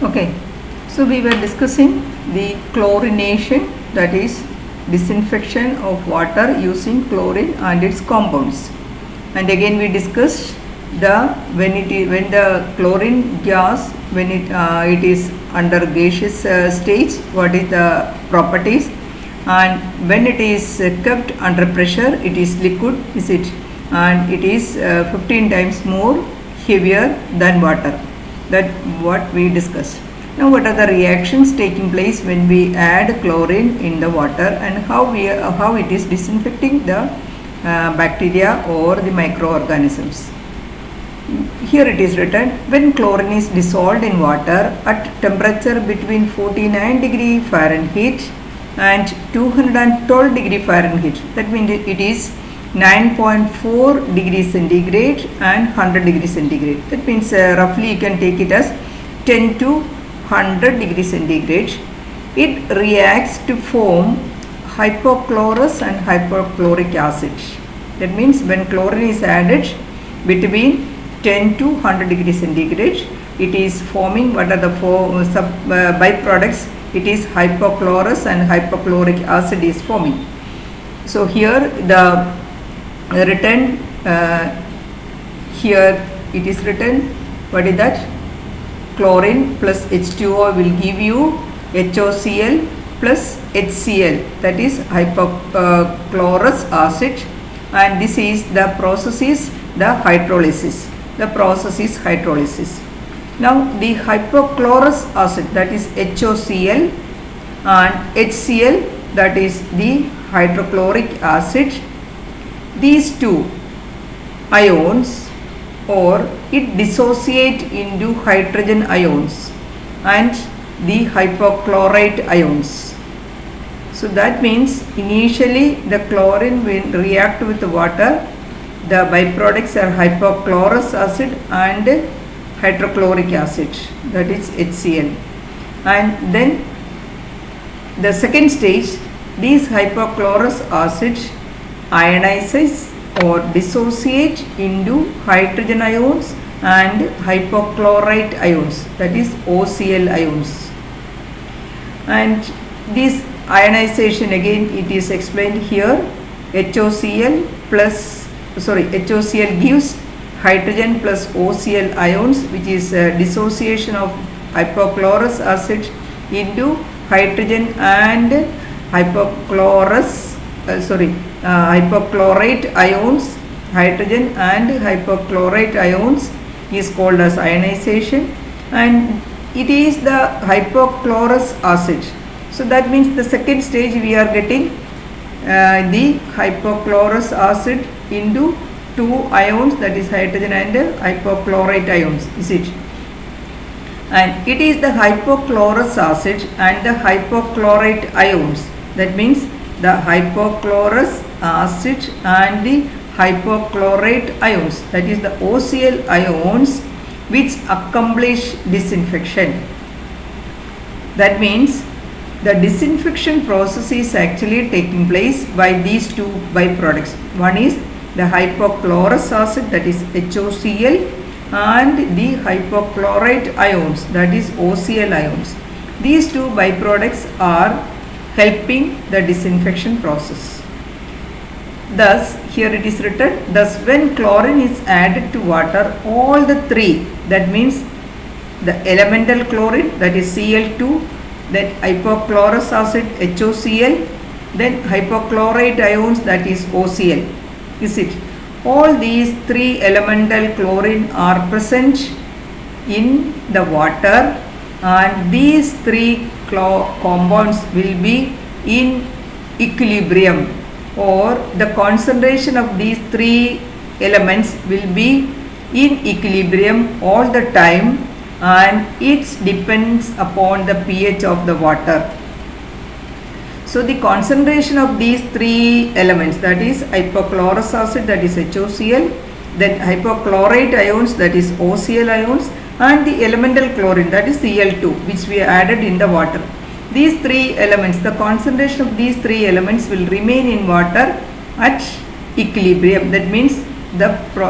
Okay, so we were discussing the chlorination, that is disinfection of water using chlorine and its compounds. And again we discussed when the chlorine gas, when it is under gaseous stage, what is the properties, and when it is kept under pressure, it is liquid, is it, and it is 15 times more heavier than water. That what we discussed. Now what are the reactions taking place when we add chlorine in the water, and how it is disinfecting the bacteria or the microorganisms. Here it is written, when chlorine is dissolved in water at temperature between 49 degree Fahrenheit and 212 degree Fahrenheit, that means it is 9.4 degrees centigrade and 100 degrees centigrade. That means roughly you can take it as 10 to 100 degrees centigrade. It reacts to form hypochlorous and hypochloric acid. That means when chlorine is added between 10 to 100 degrees centigrade, it is forming what are the four byproducts. It is hypochlorous and hypochloric acid is forming. So here the written here it is written, what is that? Chlorine plus H2O will give you HOCl plus HCl, that is hypochlorous acid, and this is the process is the hydrolysis. The process is hydrolysis. Now the hypochlorous acid, that is HOCl, and HCl, that is the hydrochloric acid. These two ions, or it dissociate into hydrogen ions and the hypochlorite ions. So that means initially the chlorine will react with the water. The byproducts are hypochlorous acid and hydrochloric acid, that is HCl. And then the second stage, these hypochlorous acid ionizes or dissociate into hydrogen ions and hypochlorite ions, that is OCl ions. And this ionization, again it is explained here, HOCl gives hydrogen plus OCl ions, which is dissociation of hypochlorous acid into hydrogen and hypochlorite ions. Hydrogen and hypochlorite ions is called as ionization, and it is the hypochlorous acid. So that means the second stage we are getting the hypochlorous acid into two ions, that is hydrogen and hypochlorite ions, is it? And it is the hypochlorous acid and the hypochlorite ions, that means the hypochlorous acid and the hypochlorite ions, that is the OCl ions, which accomplish disinfection. That means the disinfection process is actually taking place by these two byproducts. One is the hypochlorous acid, that is HOCl, and the hypochlorite ions, that is OCl ions. These two byproducts are helping the disinfection process. Thus here it is written, thus when chlorine is added to water, all the three, that means the elemental chlorine, that is Cl2, then hypochlorous acid HOCl, then hypochlorite ions, that is OCl, is it? All these three elemental chlorine are present in the water, and these three compounds will be in equilibrium, or the concentration of these three elements will be in equilibrium all the time, and it depends upon the pH of the water. So the concentration of these three elements, that is hypochlorous acid, that is HOCl, then hypochlorite ions, that is OCl ions, and the elemental chlorine, that is Cl2, which we added in the water. These three elements, the concentration of these three elements will remain in water at equilibrium. That means the